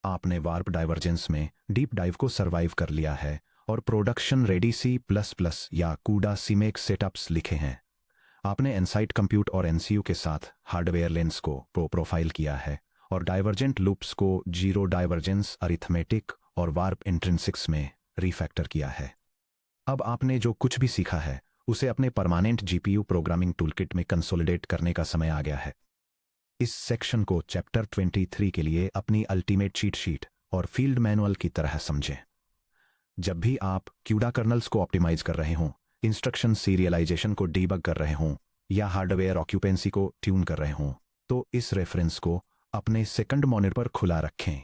आपने warp divergence में deep dive को सरवाइव कर लिया है और प्रोडक्शन रेडी C++ या कूडा सीमेक सेटअप्स लिखे हैं। आपने इनसाइट कंप्यूट और एनसीयू के साथ हार्डवेयर लेंस को प्रोफाइल किया है और डाइवर्जेंट लूप्स को जीरो डाइवर्जेंस अरिथमेटिक और वार्प इंट्रिंसिक्स में रीफैक्टर किया है। अब आपने जो कुछ भी सीखा है उसे अपने परमानेंट जीपीयू प्रोग्रामिंग टूलकिट में कंसोलिडेट करने का समय आ गया है। इस सेक्शन को चैप्टर 23 के लिए अपनी अल्टीमेट चीट शीट और फील्ड मैनुअल की तरह समझें। जब भी आप क्यूडा कर्नल्स को ऑप्टिमाइज कर रहे हों, इंस्ट्रक्शन सीरियलाइजेशन को डीबग कर रहे हों या हार्डवेयर ऑक्यूपेंसी को ट्यून कर रहे हों, तो इस रेफरेंस को अपने सेकंड मॉनिटर पर खुला रखें।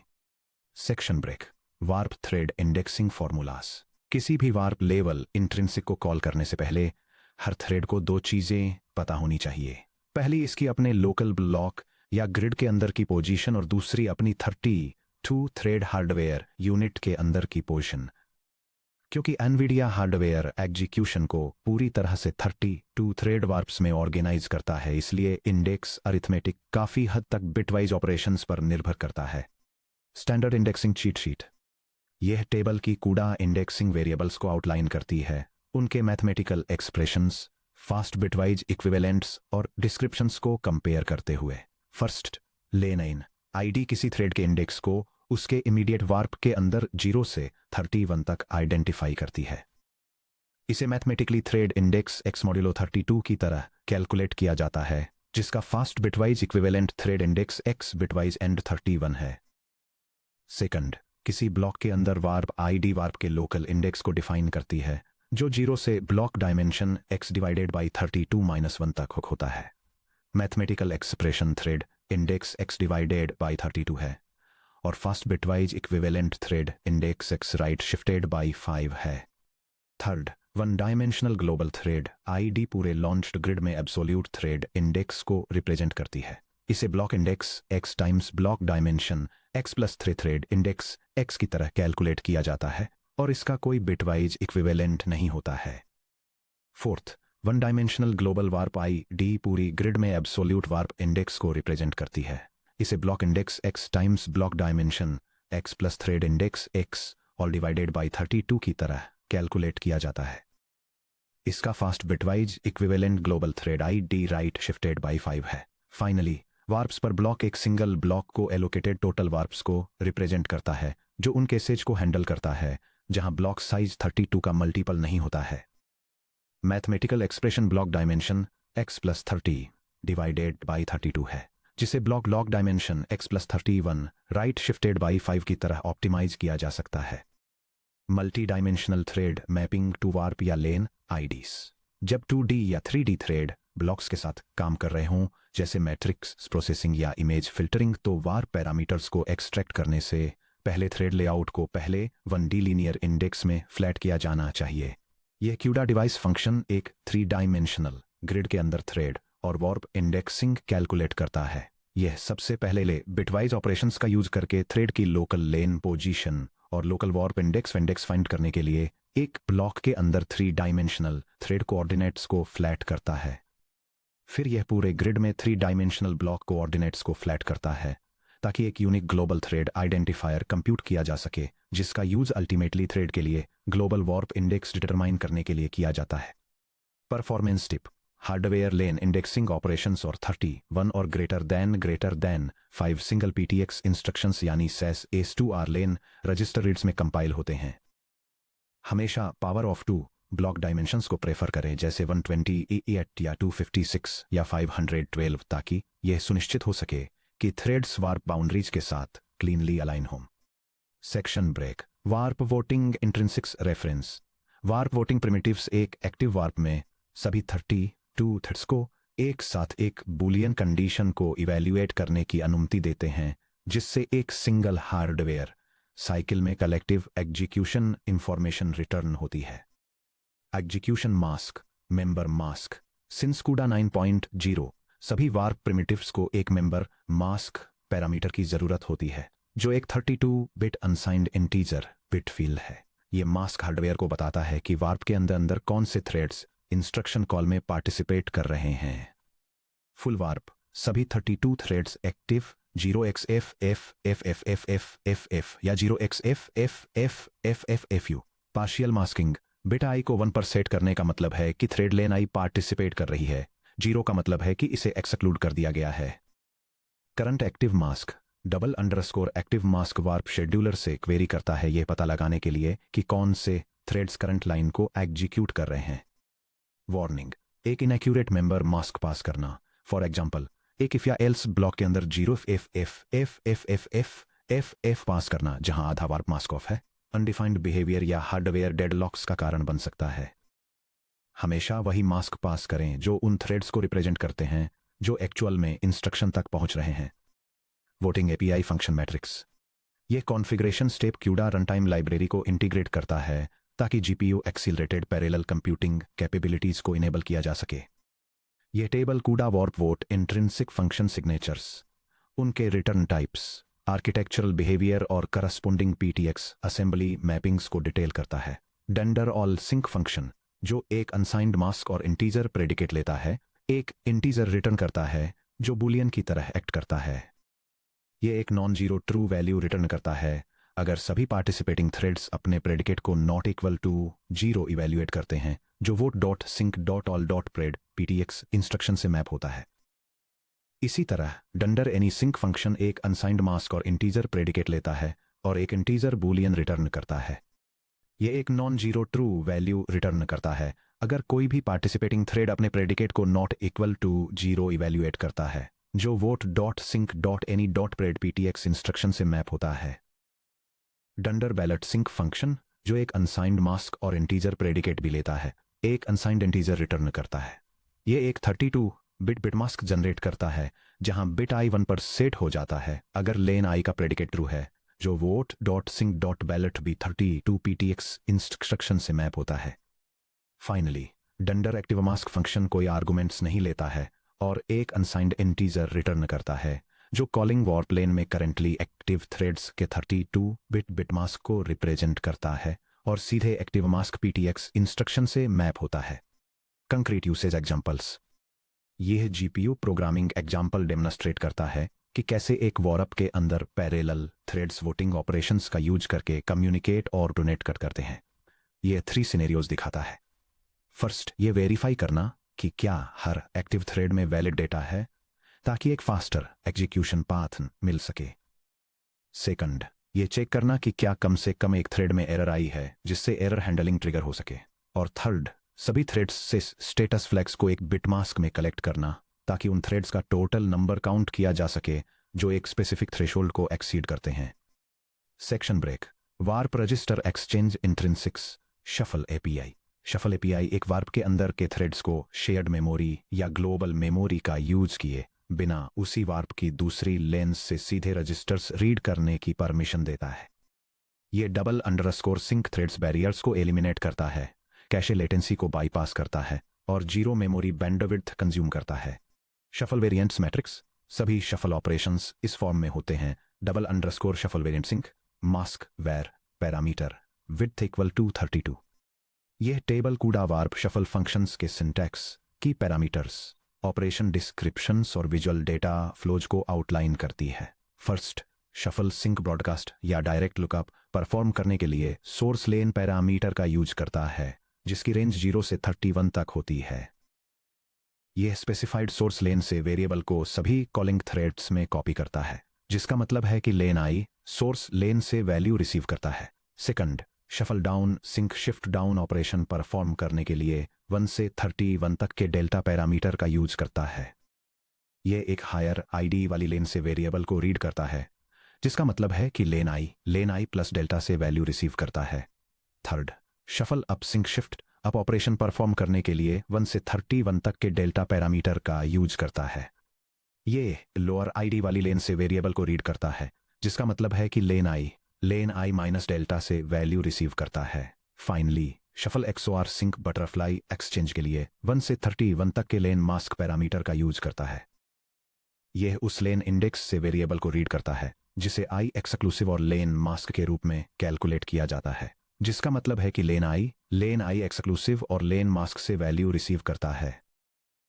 Section break. Warp thread indexing formulas. किसी भी वार्प लेवल इंट्रिंसिक को कॉल करने से पहले हर थ्रेड को दो चीजें पता होनी चाहिए। पहली, इसकी अपने लोकल ब्लॉक या ग्रिड के अंदर की पोजीशन और दूसरी अपनी 32 थ्रेड हार्डवेयर यूनिट के अंदर की पोजीशन। क्योंकि एनवीडिया हार्डवेयर एग्जीक्यूशन को पूरी तरह से 32 थ्रेड वार्प्स में ऑर्गेनाइज करता है, इसलिए इंडेक्स अरिथमेटिक काफी हद तक बिटवाइज ऑपरेशंस पर निर्भर करता है। Standard indexing cheat sheet. यह टेबल की कूडा इंडेक्सिंग वेरिएबल्स को आउटलाइन करती है, उनके mathematical expressions, fast bitwise equivalents और डिस्क्रिप्शंस को कंपेयर करते हुए। फर्स्ट, लेन आईडी किसी थ्रेड के इंडेक्स को उसके इमीडिएट वार्प के अंदर 0 से 31 तक आइडेंटिफाई करती है। इसे mathematically thread index x modulo 32 की तरह कैलकुलेट किया जाता है, जिसका fast bitwise equivalent thread index x bitwise and 31 है। सेकंड, किसी ब्लॉक के अंदर वार्प आईडी वार्प के लोकल इंडेक्स को डिफाइन करती है, जो 0 से block dimension x divided by 32-1 तक होता है। Mathematical expression thread index x divided by 32 है और fast bitwise equivalent thread index x right shifted by 5 है। Third, one dimensional global thread ID पूरे लॉन्च्ड ग्रिड में एब्सोल्यूट थ्रेड इंडेक्स को represent करती है। इसे block index x times block dimension x plus thread index x की तरह calculate किया जाता है और इसका कोई बिटवाइज इक्विवेलेंट नहीं होता है। Fourth, one dimensional global warp ID पूरी ग्रिड में एब्सोल्यूट वार्प इंडेक्स को रिप्रेजेंट करती है। इसे block index x times block dimension x plus thread index x और डिवाइडेड बाई 32 की तरह कैलकुलेट किया जाता है। इसका fast bitwise equivalent global thread ID right shifted by 5 है। फाइनली, वार्प्स पर ब्लॉक एक सिंगल ब्लॉक को एलोकेटेड टोटल वार्प्स को रिप्रेजेंट करता है, जो उन केसेज को हैंडल करता है जहां ब्लॉक साइज 32 का मल्टीपल नहीं होता है। Mathematical expression block dimension x plus 30 divided by 32 है, जिसे block dimension x plus 31 right shifted by 5 की तरह ऑप्टिमाइज किया जा सकता है। Multi dimensional thread mapping to warp या लेन आईडीज। जब 2D या 3D थ्रेड ब्लॉक्स के साथ काम कर रहे हों, जैसे मैट्रिक्स प्रोसेसिंग या इमेज फिल्टरिंग, तो वार्प पैरामीटर्स को एक्सट्रैक्ट करने से पहले थ्रेड लेआउट को पहले 1D लीनियर इंडेक्स में फ्लैट किया जाना चाहिए। यह क्यूडा डिवाइस फंक्शन एक 3 डायमेंशनल ग्रिड के अंदर थ्रेड और वार्प इंडेक्सिंग कैलकुलेट करता है। यह सबसे पहले बिटवाइज ऑपरेशंस का यूज करके थ्रेड की लोकल लेन पोजीशन और लोकल वार्प इंडेक्स फाइंड करने के लिए एक ब्लॉक के अंदर 3 डायमेंशनल थ्रेड कोऑर्डिनेट्स को फ्लैट करता है। फिर यह पूरे ग्रिड में 3 डायमेंशनल ब्लॉक कोऑर्डिनेट्स को फ्लैट करता है, ताकि एक unique global thread identifier compute किया जा सके, जिसका यूज अल्टीमेटली थ्रेड के लिए ग्लोबल वार्प इंडेक्स डिटरमाइन करने के लिए किया जाता है। Performance tip. हार्डवेयर लेन इंडेक्सिंग ऑपरेशंस और 31 और greater than 5 single PTX instructions यानी SAS AS2R लेन रजिस्टर रीड्स में कंपाइल होते हैं। हमेशा पावर ऑफ 2 ब्लॉक डायमेंशंस को प्रेफर करें, जैसे 128 या 256 या 512, ताकि यह सुनिश्चित हो सके कि थ्रेड्स वार्प बाउंड्रीज के साथ क्लीनली अलाइन हों। Section break. Warp voting intrinsics reference. Warp voting primitives एक एक्टिव वार्प में सभी 32 थ्रेड्स को एक साथ एक बूलियन कंडीशन को इवैल्यूएट करने की अनुमति देते हैं, जिससे एक सिंगल हार्डवेयर साइकिल में कलेक्टिव एग्जीक्यूशन इंफॉर्मेशन रिटर्न होती है। Execution mask, member mask. Since कूडा 9.0 सभी वार्प प्रिमिटिव्स को एक मेंबर मास्क पैरामीटर की जरूरत होती है, जो एक 32 bit unsigned integer bit field है। यह मास्क हार्डवेयर को बताता है कि वार्प के अंदर कौन से थ्रेड्स इंस्ट्रक्शन कॉल में पार्टिसिपेट कर रहे हैं। Full warp. सभी 32 थ्रेड्स एक्टिव 0xFFFFFFF या 0xFFFFFFU। Partial masking. Bit I को 1 पर सेट करने का मतलब है कि थ्रेड लेन आई पार्टिसिपेट कर रही है, 0 का मतलब है कि इसे एक्सक्लूड कर दिया गया है। Current active mask. Double underscore active mask warp scheduler से क्वेरी करता है यह पता लगाने के लिए कि कौन से थ्रेड्स करंट लाइन को एग्जीक्यूट कर रहे हैं। वार्निंग। एक इनएक्यूरेट मेंबर मास्क पास करना। फॉर एग्जांपल, एक इफ या एल्स ब्लॉक के अंदर 0FFFFFFF पास करना जहां आधा वार्प मास्क ऑफ है, अनडिफाइंड बिहेवियर या हार्डवेयर डेडलॉक्स का कारण बन सकता है। हमेशा वही मास्क पास करें जो उन थ्रेड्स को रिप्रेजेंट करते हैं जो एक्चुअल में इंस्ट्रक्शन तक पहुंच रहे हैं। Voting API function matrix. यह configuration step CUDA runtime library को इंटीग्रेट करता है ताकि GPU accelerated parallel computing capabilities को इनेबल किया जा सके। यह table CUDA warp vote intrinsic function signatures, उनके रिटर्न टाइप्स, आर्किटेक्चरल बिहेवियर और करस्पोंडिंग पीटीएक्स असेंबली मैपिंग्स को डिटेल करता है। डंडर ऑल सिंक फंक्शन, जो एक अनसाइंड मास्क और इंटीजर प्रेडिकेट लेता है, एक इंटीजर रिटर्न करता है जो बूलियन की तरह एक्ट करता है। यह एक non zero true value return करता है अगर सभी पार्टिसिपेटिंग थ्रेड्स अपने प्रेडिकेट को नॉट इक्वल टू 0 इवेल्युएट करते हैं, जो vote dot sync dot all dot pred PTX instruction से मैप होता है। इसी तरह डंडर एनी सिंक फंक्शन एक अनसाइंड मास्क और इंटीजर प्रेडिकेट लेता है और एक इंटीजर बूलियन रिटर्न करता है। यह एक non zero true value return करता है अगर कोई भी पार्टिसिपेटिंग थ्रेड अपने प्रेडिकेट को नॉट इक्वल टू 0 इवेल्युएट करता है, जो vote dot sync dot any dot pred PTX instruction से मैप होता है। डंडर बैलेट सिंक फंक्शन, जो एक अनसाइंड मास्क और इंटीजर प्रेडिकेट भी लेता है, एक अनसाइंड इंटीजर रिटर्न करता है। यह एक 32 बिट बिटमास्क जनरेट करता है जहां बिट आई 1 पर सेट हो जाता है अगर लेन आई का प्रेडिकेट ट्रू है, जो vote dot sync dot ballot भी 32 पीटीएक्स इंस्ट्रक्शन से मैप होता है। Finally, dunder active mask function कोई आर्गुमेंट्स नहीं लेता है और एक अनसाइंड इंटीजर रिटर्न करता है जो कॉलिंग वॉर्प लेन में करेंटली एक्टिव थ्रेड्स के 32 बिट बिटमास्क को रिप्रेजेंट करता है और सीधे एक्टिव मास्क पीटीएक्स इंस्ट्रक्शन से मैप होता है। Concrete usage examples. यह जीपीयू प्रोग्रामिंग एग्जांपल डेमोन्स्ट्रेट करता है कि कैसे एक वॉरप के अंदर पैरेलल थ्रेड्स वोटिंग ऑपरेशंस का यूज करके कम्युनिकेट और डोनेट करते हैं। यह 3 सिनेरियोज दिखाता है। फर्स्ट, ये वेरीफाई करना कि क्या हर एक्टिव थ्रेड में वैलिड डेटा है ताकि एक फास्टर एग्जीक्यूशन पाथ मिल सके। सेकंड, ये चेक करना कि क्या कम से कम एक थ्रेड में एरर आई है जिससे एरर हैंडलिंग ट्रिगर हो सके। और थर्ड, सभी थ्रेड्स से स्टेटस फ्लैग्स को एक बिट मास्क में कलेक्ट करना ताकि उन थ्रेड्स का टोटल नंबर काउंट किया जा सके जो एक स्पेसिफिक थ्रेशोल्ड को एक्सीड करते हैं। Section break. Warp register exchange intrinsics. Shuffle API. Shuffle API एक वार्प के अंदर के थ्रेड्स को शेयर्ड मेमोरी या ग्लोबल मेमोरी का यूज किए बिना उसी वार्प की दूसरी लेंस से सीधे रजिस्टर्स रीड करने की परमिशन देता है। यह double underscore sync threads barriers को एलिमिनेट करता है, कैशे लेटेंसी को बाईपास करता है और जीरो मेमोरी बैंडविड्थ कंज्यूम करता है। Shuffle variants matrix. सभी शफल ऑपरेशंस इस फॉर्म में होते हैं: double underscore shuffle variant sync, mask var parameter width equal to 32। यह table CUDA warp shuffle functions के syntax, key parameters, operation descriptions और विजुअल डेटा फ्लोज को आउटलाइन करती है। फर्स्ट, शफल सिंक ब्रॉडकास्ट या डायरेक्ट लुकअप परफॉर्म करने के लिए सोर्स लेन पैरामीटर का यूज करता है जिसकी रेंज 0 से 31 तक होती है। यह स्पेसिफाइड सोर्स लेन से वेरिएबल को सभी कॉलिंग थ्रेड्स में कॉपी करता है, जिसका मतलब है कि लेन आई सोर्स लेन से वैल्यू रिसीव करता है। Second, shuffle down sync shift down operation perform करने के लिए 1 से 31 तक के डेल्टा पैरामीटर का यूज करता है। यह एक हायर आईडी वाली लेन से वेरिएबल को रीड करता है, जिसका मतलब है कि लेन आई प्लस डेल्टा से वैल्यू रिसीव करता है। Third, shuffle up sync shift up operation perform करने के लिए 1 से 31 तक के डेल्टा पैरामीटर का यूज करता है। यह लोअर आईडी वाली लेन से वेरिएबल को रीड करता है, जिसका मतलब है कि लेन आई माइनस डेल्टा से वैल्यू रिसीव करता है। Finally, shuffle XOR sync butterfly exchange के लिए 1 से 31 तक के लेन मास्क पैरामीटर का यूज करता है। यह उस लेन इंडेक्स से वेरिएबल को रीड करता है जिसे आई एक्सक्लूसिव और लेन मास्क के रूप में कैलकुलेट किया जाता है, जिसका मतलब है कि लेन आई एक्सक्लूसिव और लेन मास्क से वैल्यू रिसीव करता है।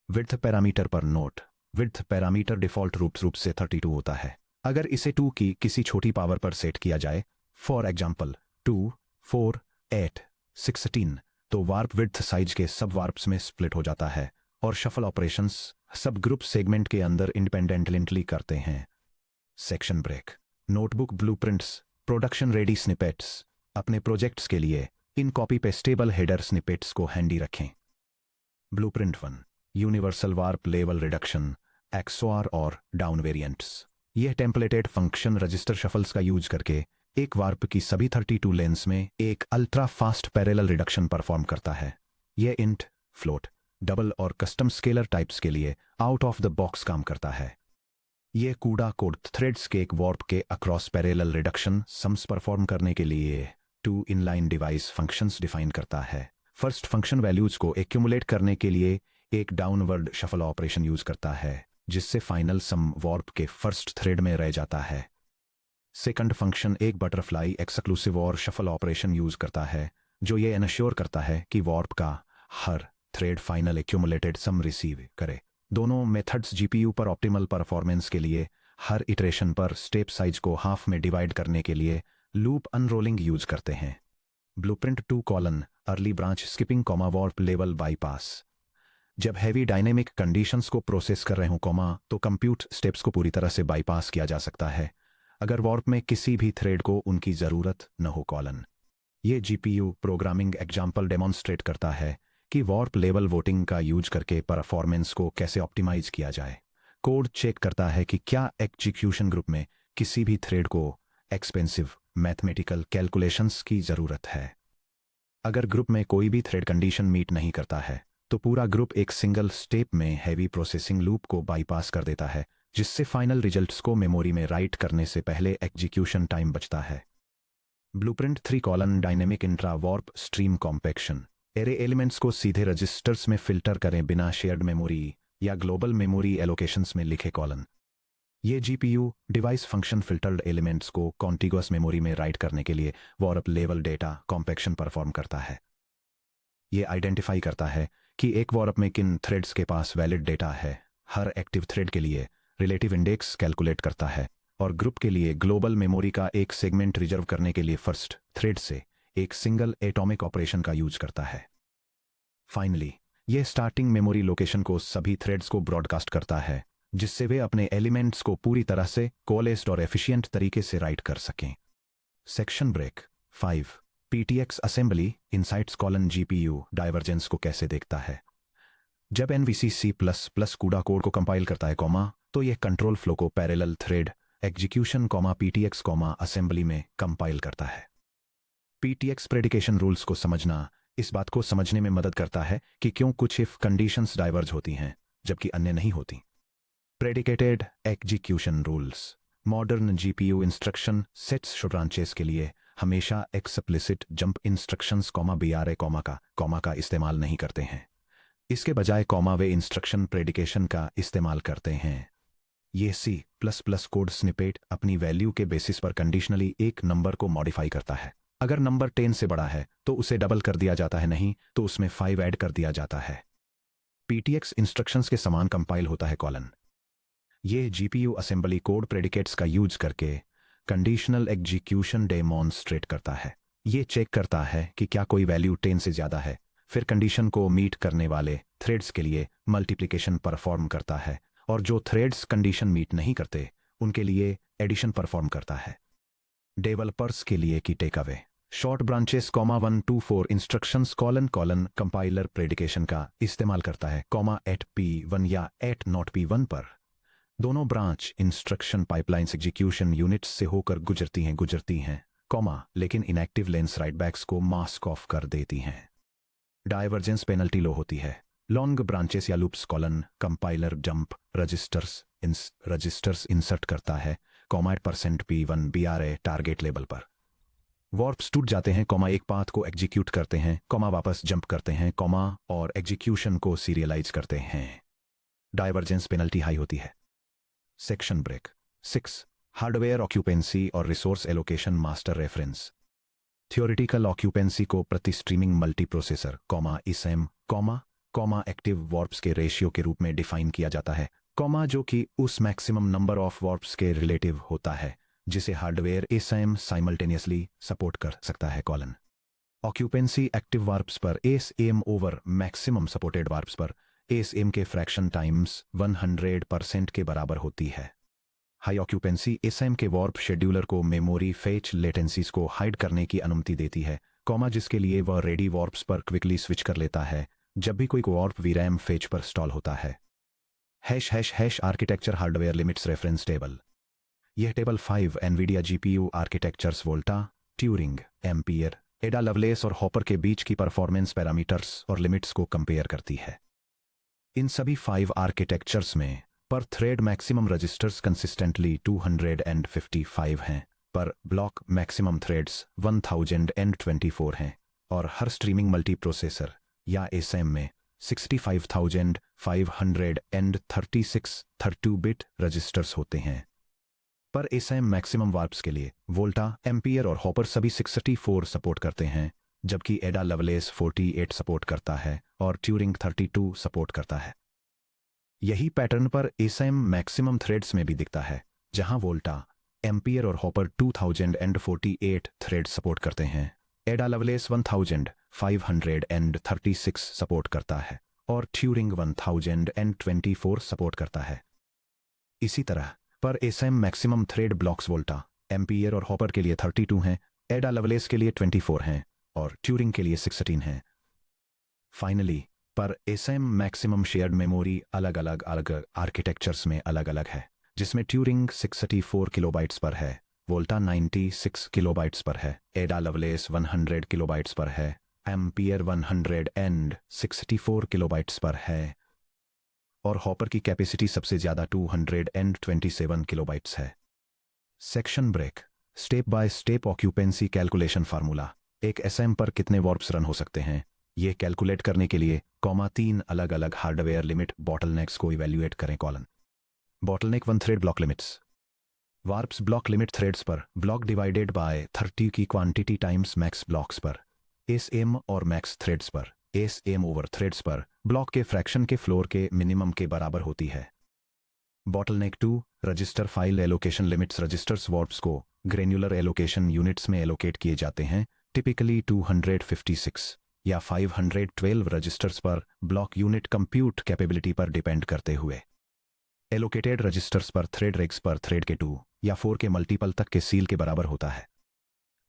विड्थ पैरामीटर पर नोट। विड्थ पैरामीटर डिफॉल्ट रूप से 32 होता है, अगर इसे 2 की किसी छोटी पावर पर सेट किया जाए, फॉर एग्जाम्पल 2, 4, 8, 16, तो वार्प विड्थ साइज के सब वार्प्स में स्प्लिट हो जाता है और shuffle operations sub group segment के अंदर इंडिपेंडेंटली करते हैं। Section break. Notebook blueprints, production ready snippets. अपने प्रोजेक्ट्स के लिए इन कॉपी पेस्टेबल हेडर स्निपेट्स को हैंडी रखें। Blueprint 1, universal warp level reduction, XOR और डाउन वेरिएंट्स। यह टेम्पलेटेड फंक्शन रजिस्टर शफल्स का यूज करके एक वार्प की सभी 32 लेंस में एक ultra fast parallel reduction perform करता है। यह इंट, फ्लोट, डबल और कस्टम स्केलर टाइप्स के लिए आउट ऑफ द बॉक्स काम करता है। यह कूडा कोड थ्रेड्स के एक वार्प के across parallel reduction sums perform करने के लिए 2 इनलाइन डिवाइस फंक्शंस डिफाइन करता है। फर्स्ट फंक्शन वैल्यूज को एक्यूमुलेट करने के लिए एक डाउनवर्ड शफल ऑपरेशन यूज करता है, जिससे फाइनल सम वार्प के फर्स्ट थ्रेड में रह जाता है। सेकंड फंक्शन एक बटरफ्लाई एक्सक्लूसिव और शफल ऑपरेशन यूज करता है, जो ये एनश्योर करता है कि वार्प का हर थ्रेड फाइनल एक्यूमुलेटेड सम रिसीव करे। दोनों मेथड्स जीपीयू पर ऑप्टिमल परफॉर्मेंस के लिए हर इटरेशन पर स्टेप साइज को हाफ में डिवाइड करने के लिए लूप अनरोलिंग यूज करते हैं। Blueprint 2 colon early branch skipping comma warp level bypass. जब हैवी डायनेमिक कंडीशंस को प्रोसेस कर रहे हो कॉमा, तो कंप्यूट स्टेप्स को पूरी तरह से बाईपास किया जा सकता है अगर वार्प में किसी भी थ्रेड को उनकी जरूरत न हो कॉलन। ये जीपीयू प्रोग्रामिंग एग्जाम्पल डेमोन्स्ट्रेट करता है कि वार्प लेवल वोटिंग का यूज करके परफॉर्मेंस को कैसे ऑप्टिमाइज किया जाए। कोड चेक करता है कि क्या एग्जीक्यूशन ग्रुप में किसी भी थ्रेड को एक्सपेंसिव मैथमेटिकल कैलकुलेशंस की जरूरत है। अगर ग्रुप में कोई भी थ्रेड कंडीशन मीट नहीं करता है, तो पूरा ग्रुप एक सिंगल स्टेप में हैवी प्रोसेसिंग लूप को बाईपास कर देता है, जिससे फाइनल रिजल्ट्स को मेमोरी में राइट करने से पहले एग्जीक्यूशन टाइम बचता है। Blueprint 3 colon dynamic intra warp stream compaction. Array elements को सीधे रजिस्टर्स में फिल्टर करें बिना शेयर्ड मेमोरी या ग्लोबल मेमोरी एलोकेशंस में लिखे कॉलन। ये GPU device function filtered elements को कॉन्टिगुअस मेमोरी में राइट करने के लिए warp level data compaction perform करता है। ये आइडेंटिफाई करता है कि एक वार्प में किन थ्रेड्स के पास वैलिड डेटा है, हर एक्टिव थ्रेड के लिए रिलेटिव इंडेक्स कैलकुलेट करता है और ग्रुप के लिए ग्लोबल मेमोरी का एक सेगमेंट रिजर्व करने के लिए फर्स्ट थ्रेड से एक सिंगल एटॉमिक ऑपरेशन का यूज करता है। फाइनली, यह स्टार्टिंग मेमोरी लोकेशन को सभी थ्रेड्स को ब्रॉडकास्ट करता है, जिससे वे अपने एलिमेंट्स को पूरी तरह से कोलेस्ड और एफिशिएंट तरीके से राइट कर सकें। Section break 5, PTX assembly insights colon GPU divergence को कैसे देखता है। जब एनवीसी C++ कूडा कोड को कंपाइल करता है कॉमा, तो यह कंट्रोल फ्लो को parallel thread execution comma PTX comma assembly में कंपाइल करता है। पीटीएक्स प्रेडिकेशन रूल्स को समझना इस बात को समझने में मदद करता है कि क्यों कुछ इफ कंडीशंस डाइवर्ज होती हैं जबकि अन्य नहीं होती। Predicated execution rules modern GPU instruction sets branches के लिए हमेशा explicit jump instructions comma BRA comma का इस्तेमाल नहीं करते हैं। इसके बजाय कॉमा वे इंस्ट्रक्शन प्रेडिकेशन का इस्तेमाल करते हैं। ये C++ कोड स्निपेट अपनी वैल्यू के बेसिस पर कंडीशनली एक नंबर को मॉडिफाई करता है। अगर नंबर 10 से बड़ा है तो उसे डबल कर दिया जाता है, नहीं तो उसमें 5 ऐड कर दिया जाता है। पीटीएक्स इंस्ट्रक्शंस के समान कंपाइल होता है कॉलन। ये जीपीयू असेंबली कोड प्रेडिकेट्स का यूज करके कंडीशनल एग्जीक्यूशन डेमोन्स्ट्रेट करता है। ये चेक करता है कि क्या कोई वैल्यू 10 से ज्यादा है, फिर कंडीशन को मीट करने वाले थ्रेड्स के लिए मल्टीप्लिकेशन परफॉर्म करता है और जो थ्रेड्स कंडीशन मीट नहीं करते उनके लिए एडिशन परफॉर्म करता है। डेवलपर्स के लिए की take away short branches 1 to 4 instructions colon compiler predication का इस्तेमाल करता है at P1 या at not P1 पर। दोनों branch instruction pipelines execution units से होकर गुजरती हैं लेकिन इनएक्टिव लेंस राइटबैक्स को मास्क ऑफ कर देती हैं। डाइवर्जेंस पेनल्टी लो होती है। लॉन्ग ब्रांचेस या loops compiler jump registers insert करता है %P1 BRA टारगेट लेवल पर। वार्प्स टूट जाते हैं एक पाथ को एग्जीक्यूट करते हैं वापस जंप करते हैं और एग्जीक्यूशन को सीरियलाइज करते हैं। डाइवर्जेंस पेनल्टी हाई होती है। सेक्शन ब्रेक 6, हार्डवेयर ऑक्यूपेंसी और resource allocation master reference. Theoretical occupancy को प्रति स्ट्रीमिंग मल्टीप्रोसेसर ISM एक्टिव वार्प्स के रेशियो के रूप में डिफाइन किया जाता है कॉमा जो कि उस मैक्सिमम नंबर ऑफ वार्प्स के रिलेटिव होता है जिसे हार्डवेयर एसएम साइमल्टेनियसली सपोर्ट कर सकता है कॉलन। ऑक्यूपेंसी एक्टिव वार्प्स पर एसएम ओवर मैक्सिमम सपोर्टेड वार्प्स पर एसएम के फ्रैक्शन टाइम्स 100% के बराबर होती है। हाई ऑक्यूपेंसी एसएम के वार्प शेड्यूलर को मेमोरी फेच लेटेंसीज को हाइड करने की अनुमति देती है, कॉमा जिसके लिए वह रेडी वार्प्स पर क्विकली स्विच कर लेता है जब भी कोई वार्प वीरैम फेच पर स्टॉल होता है। # Architecture hardware limits reference table. यह table 5 NVIDIA GPU architectures Volta, Turing, Ampere, Ada Lovelace और हॉपर के बीच की परफॉर्मेंस पैरामीटर्स और लिमिट्स को कंपेयर करती है। इन सभी 5 आर्किटेक्चर्स में पर थ्रेड मैक्सिमम रजिस्टर्स कंसिस्टेंटली 255 हैं, पर ब्लॉक मैक्सिमम थ्रेड्स 1024 हैं और हर स्ट्रीमिंग मल्टीप्रोसेसर या एसएम में 65,536 32-बिट रजिस्टर्स होते हैं। पर एसएम मैक्सिमम वार्प्स के लिए वोल्टा, एम्पियर और हॉपर सभी 64 सपोर्ट करते हैं, जबकि एडा लवलेस 48 सपोर्ट करता है और ट्यूरिंग 32 सपोर्ट करता है। यही पैटर्न पर एसएम मैक्सिमम थ्रेड्स में भी दिखता है, जहां वोल्टा, एम्पियर और हॉपर 2048 थ्रेड्स सपोर्ट करते हैं, एडा लवलेस 1536 सपोर्ट करता है और ट्यूरिंग 1024 सपोर्ट करता है। इसी तरह पर SM maximum thread blocks Volta, Ampere और हॉपर के लिए 32 हैं, एडा लवलेस के लिए 24 हैं और ट्यूरिंग के लिए 16 हैं। फाइनली पर एसएम मैक्सिमम शेयर्ड मेमोरी अलग अलग आर्किटेक्चर्स में अलग अलग है, जिसमें ट्यूरिंग 64 किलोबाइट्स पर है, वोल्टा 96 किलोबाइट्स पर है, एडा लवलेस 100 किलोबाइट्स पर है, एम्पियर 164 किलोबाइट्स पर है और हॉपर की कैपेसिटी सबसे ज्यादा 227 किलोबाइट्स है। Section break. Step by step occupancy calculation formula. एक एसएम पर कितने वार्प्स रन हो सकते हैं, यह कैलकुलेट करने के लिए 3 अलग अलग हार्डवेयर लिमिट बॉटलनेक्स को इवैल्यूएट करें colon. Bottleneck 1 thread block limits. Warps block limit threads पर ब्लॉक डिवाइडेड बाय 30 की क्वांटिटी टाइम्स मैक्स ब्लॉक्स पर एसएम और मैक्स थ्रेड्स पर एसएम ओवर थ्रेड्स पर ब्लॉक के फ्रैक्शन के फ्लोर के मिनिमम के बराबर होती है। Bottleneck 2 register file allocation limits. Registers warps को ग्रेन्युलर एलोकेशन यूनिट्स में एलोकेट किए जाते हैं, टिपिकली 256 या 512 रजिस्टर्स पर ब्लॉक यूनिट कंप्यूट कैपेबिलिटी पर डिपेंड करते हुए। एलोकेटेड रजिस्टर्स पर थ्रेड रेग्स पर थ्रेड के 2 या 4 के मल्टीपल तक के सील के बराबर होता है।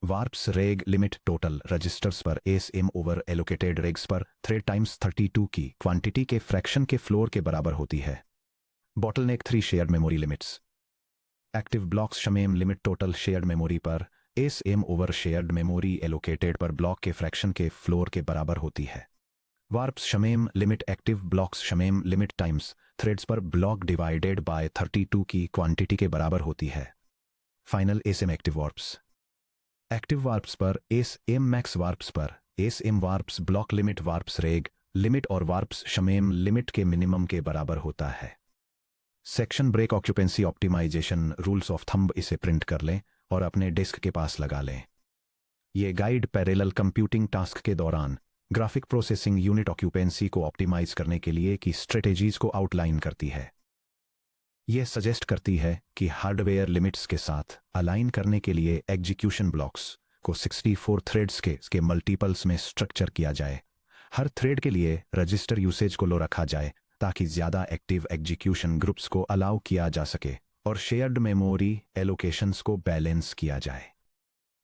वार्प्स रेग लिमिट टोटल रजिस्टर्स पर एसएम ओवर एलोकेटेड रेग्स पर थ्रेड टाइम्स 32 की क्वांटिटी के फ्रैक्शन के फ्लोर के बराबर होती है। Bottleneck 3 shared memory limits. Active blocks shmem limit total shared memory पर SM over shared memory allocated पर ब्लॉक के फ्रैक्शन के फ्लोर के बराबर होती है। Warps shmem limit active blocks shmem limit times threads पर ब्लॉक डिवाइडेड बाय 32 की क्वांटिटी के बराबर होती है। Final SM active warps. Active warps पर एसएम मैक्स वार्प्स पर SM warps block limit warps reg limit और वार्प्स शमेम लिमिट के मिनिमम के बराबर होता है। Section break occupancy optimisation rules of thumb. इसे प्रिंट कर लें और अपने डेस्क के पास लगा लें। ये गाइड पैरेलल कंप्यूटिंग टास्क के दौरान ग्राफिक प्रोसेसिंग यूनिट ऑक्यूपेंसी को ऑप्टिमाइज करने के लिए की स्ट्रेटेजीज को आउटलाइन करती है। यह सजेस्ट करती है कि हार्डवेयर लिमिट्स के साथ अलाइन करने के लिए एग्जीक्यूशन ब्लॉक्स को 64 थ्रेड्स के मल्टीपल्स में स्ट्रक्चर किया जाए। हर थ्रेड के लिए रजिस्टर यूसेज को लो रखा जाए ताकि ज्यादा एक्टिव एग्जीक्यूशन ग्रुप्स को अलाउ किया जा सके और शेयर्ड मेमोरी एलोकेशंस को बैलेंस किया जाए।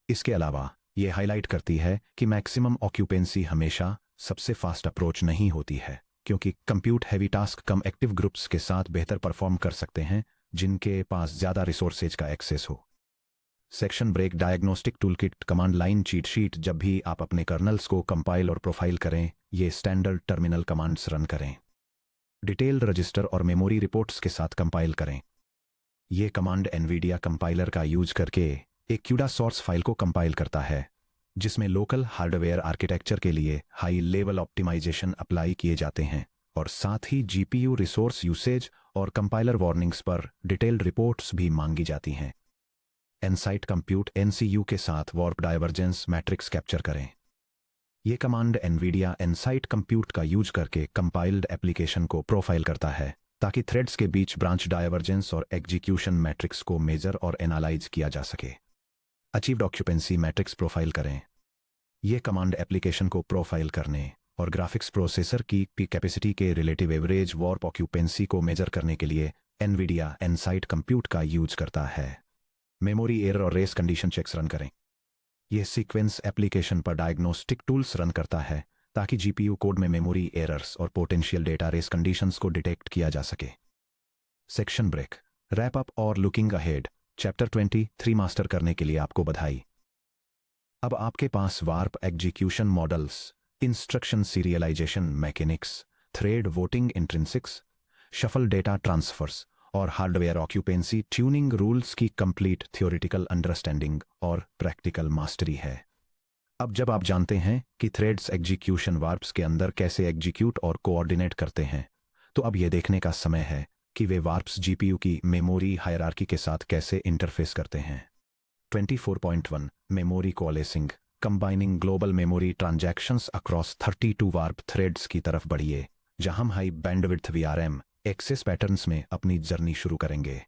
इसके अलावा यह हाईलाइट करती है कि मैक्सिमम ऑक्यूपेंसी हमेशा सबसे फास्ट अप्रोच नहीं होती है, क्योंकि कंप्यूट हैवी टास्क कम एक्टिव ग्रुप्स के साथ बेहतर परफॉर्म कर सकते हैं जिनके पास ज्यादा रिसोर्सेज का एक्सेस हो। Section break diagnostic toolkit command line cheat sheet. जब भी आप अपने कर्नल्स को कंपाइल और प्रोफाइल करें, ये स्टैंडर्ड टर्मिनल कमांड्स रन करें। डिटेल्ड रजिस्टर और मेमोरी रिपोर्ट्स के साथ कंपाइल करें। ये कमांड एनवीडिया कंपाइलर का यूज करके एक क्यूडा सोर्स फाइल को कंपाइल करता है, जिसमें लोकल हार्डवेयर आर्किटेक्चर के लिए हाई लेवल ऑप्टिमाइजेशन अप्लाई किए जाते हैं और साथ ही जीपीयू रिसोर्स यूसेज और कंपाइलर वार्निंग्स पर डिटेल्ड रिपोर्ट्स भी मांगी जाती हैं। एनसाइट कंप्यूट एनसीयू के साथ वार्प डाइवर्जेंस मैट्रिक्स कैप्चर करें। यह कमांड एनवीडिया एनसाइट कंप्यूट का यूज करके कंपाइल्ड एप्लीकेशन को प्रोफाइल करता है, ताकि थ्रेड्स के बीच ब्रांच डायवर्जेंस और एग्जीक्यूशन मैट्रिक्स को मेजर और एनालाइज किया जा सके। अचीव्ड ऑक्यूपेंसी मैट्रिक्स प्रोफाइल करें। यह कमांड एप्लीकेशन को प्रोफाइल करने और ग्राफिक्स प्रोसेसर की कैपेसिटी के रिलेटिव एवरेज वार्प ऑक्यूपेंसी को मेजर करने के लिए एनवीडिया एनसाइट कंप्यूट का यूज करता है। मेमोरी एरर और रेस कंडीशन चेक्स रन करें। यह सीक्वेंस एप्लीकेशन पर डायग्नोस्टिक टूल्स रन करता है ताकि जीपीयू कोड में मेमोरी एरर्स और पोटेंशियल डेटा रेस कंडीशंस को डिटेक्ट किया जा सके। सेक्शन ब्रेक, रैप अप और लुकिंग अहेड चैप्टर 23 मास्टर करने के लिए आपको बधाई। अब आपके पास warp execution models, instruction serialization mechanics, thread voting intrinsics, shuffle data transfers और हार्डवेयर ऑक्यूपेंसी ट्यूनिंग रूल्स की कंप्लीट थ्योरेटिकल अंडरस्टैंडिंग और प्रैक्टिकल मास्टरी है। अब जब आप जानते हैं कि थ्रेड्स एग्जीक्यूशन वार्प्स के अंदर कैसे एग्जीक्यूट और कोऑर्डिनेट करते हैं, तो अब यह देखने का समय है कि वे वार्प्स जीपीयू की मेमोरी हायरार्की के साथ कैसे इंटरफेस करते हैं। 24.1 memory coalescing, combining global memory transactions across 32 warp threads की तरफ बढ़िए, जहां हम high bandwidth VRAM access patterns में अपनी जर्नी शुरू करेंगे।